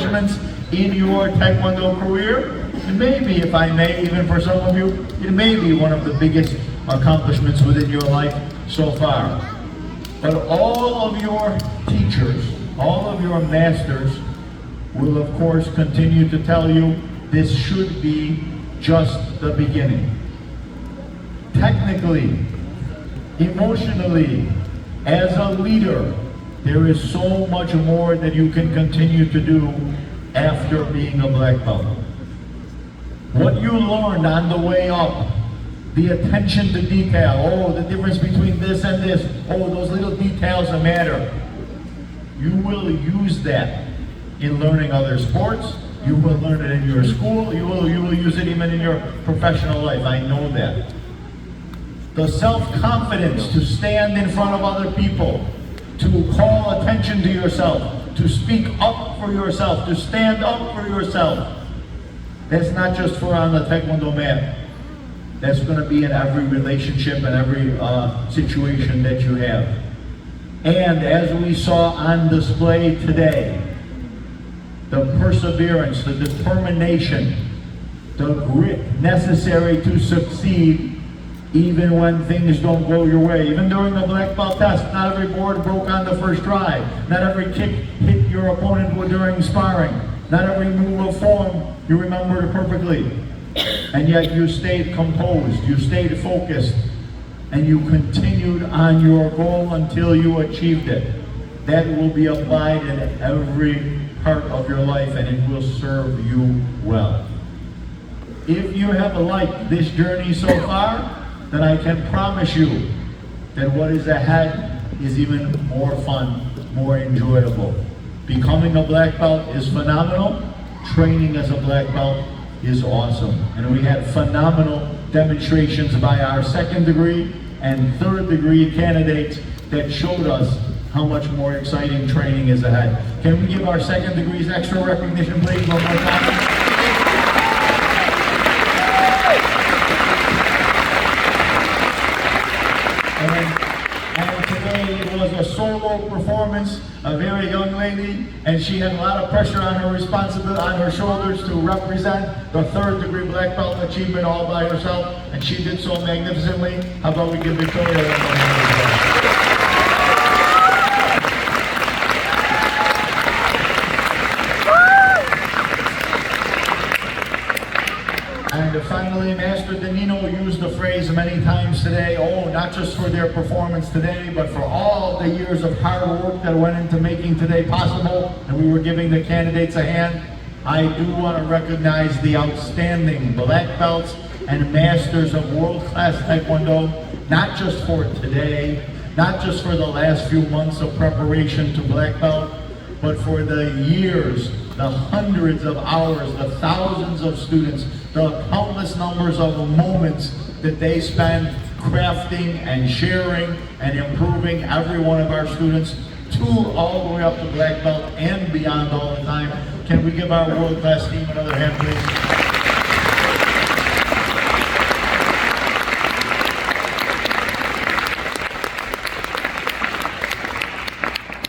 accomplishments in your Taekwondo career. It may be, if I may, even for some of you, it may be one of the biggest accomplishments within your life so far. But all of your teachers, all of your masters will of course continue to tell you this should be just the beginning. Technically, emotionally, as a leader, there is so much more that you can continue to do after being a black belt. What you learned on the way up, the attention to detail, oh, the difference between this and this, oh, those little details that matter. You will use that in learning other sports. You will learn it in your school. You will use it even in your professional life. I know that. The self-confidence to stand in front of other people, to call attention to yourself, to speak up for yourself, to stand up for yourself. That's not just for on the Taekwondo mat. That's going to be in every relationship and every situation that you have. And as we saw on display today, the perseverance, the determination, the grit necessary to succeed even when things don't go your way. Even during the black belt test, not every board broke on the first try. Not every kick hit your opponent during sparring. Not every move of form you remembered it perfectly. And yet you stayed composed, you stayed focused, and you continued on your goal until you achieved it. That will be applied in every part of your life, and it will serve you well. If you have liked this journey so far, then I can promise you that what is ahead is even more fun, more enjoyable. Becoming a black belt is phenomenal. Training as a black belt is awesome. And we had phenomenal demonstrations by our second degree and third degree candidates that showed us how much more exciting training is ahead. Can we give our second degrees extra recognition, please, one more time? And today it was a solo performance, a very young lady, and she had a lot of pressure on her responsibility, on her shoulders to represent the third degree black belt achievement all by herself, and she did so magnificently. How about we give Victoria a round? And finally, Master Danino used the phrase many times today, oh, not just for their performance today, but for all the years of hard work that went into making today possible, and we were giving the candidates a hand. I do want to recognize the outstanding black belts and masters of world-class Taekwondo, not just for today, not just for the last few months of preparation to black belt, but for the years, the hundreds of hours, the thousands of students, the countless numbers of moments that they spend crafting and sharing and improving every one of our students to all the way up to black belt and beyond all the time. Can we give our world-class team another hand, please?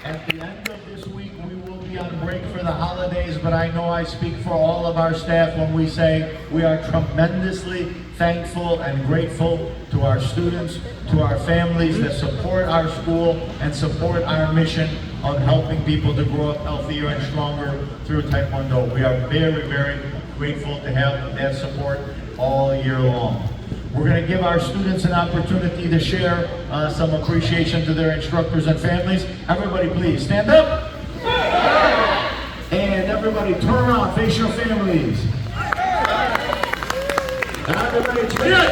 At the end of this week, we will be on break for the holidays, but I know I speak for all of our staff when we say we are tremendously thankful and grateful to our students, to our families that support our school and support our mission of helping people to grow up healthier and stronger through Taekwondo. We are very, very grateful to have that support all year long. We're going to give our students an opportunity to share some appreciation to their instructors and families. Everybody please stand up. And everybody turn around, face your families. Everybody turn it.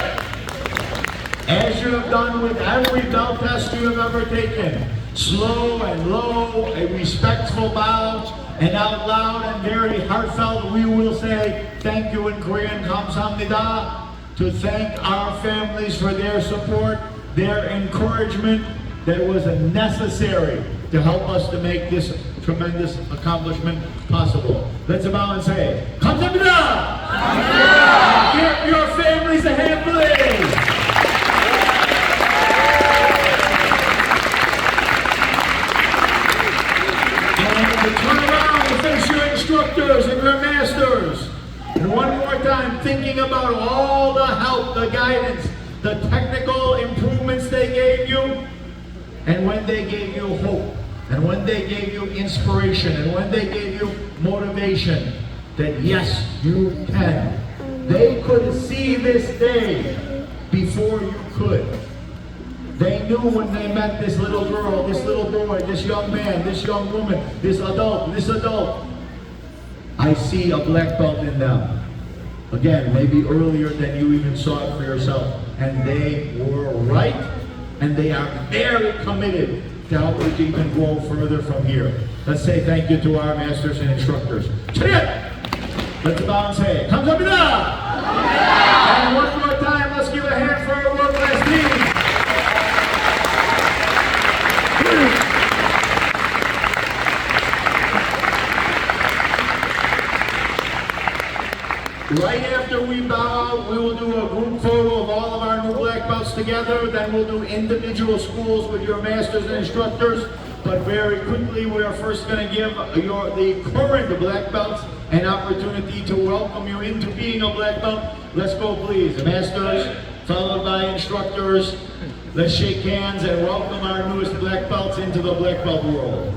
As you have done with every belt test you have ever taken, slow and low, a respectful bow, and out loud and very heartfelt, we will say thank you in Korean, 감사합니다, to thank our families for their support, their encouragement that was necessary to help us to make this tremendous accomplishment possible. Let's bow and say, 감사합니다! Give your families a hand, please! And to turn around and face your instructor. instructors and your masters. And one more time, thinking about all the help, the guidance, the technical improvements they gave you, and when they gave you hope, and when they gave you inspiration, and when they gave you motivation, that yes, you can. They could see this day before you could. They knew when they met this little girl, this little boy, this young man, this young woman, this adult. I see a black belt in them. Again, maybe earlier than you even saw it for yourself. And they were right, and they are very committed to help us even grow further from here. Let's say thank you to our masters and instructors. Let's bow and say, 감사합니다! And one more time, let's give a hand for our world-class team. Right after we bow out, we will do a group photo of all of our new black belts together. Then we'll do individual schools with your masters and instructors. But very quickly, we are first going to give the current black belts an opportunity to welcome you into being a black belt. Let's go, please. Masters, followed by instructors. Let's shake hands and welcome our newest black belts into the black belt world.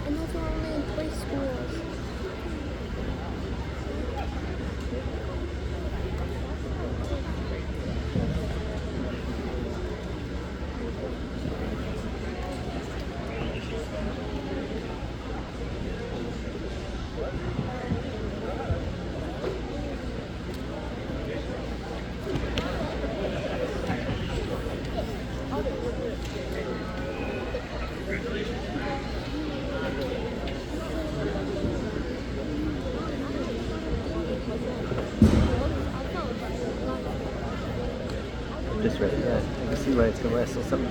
And those are only in 3 schools. Just right, yeah. You can see why it's gonna last till 7.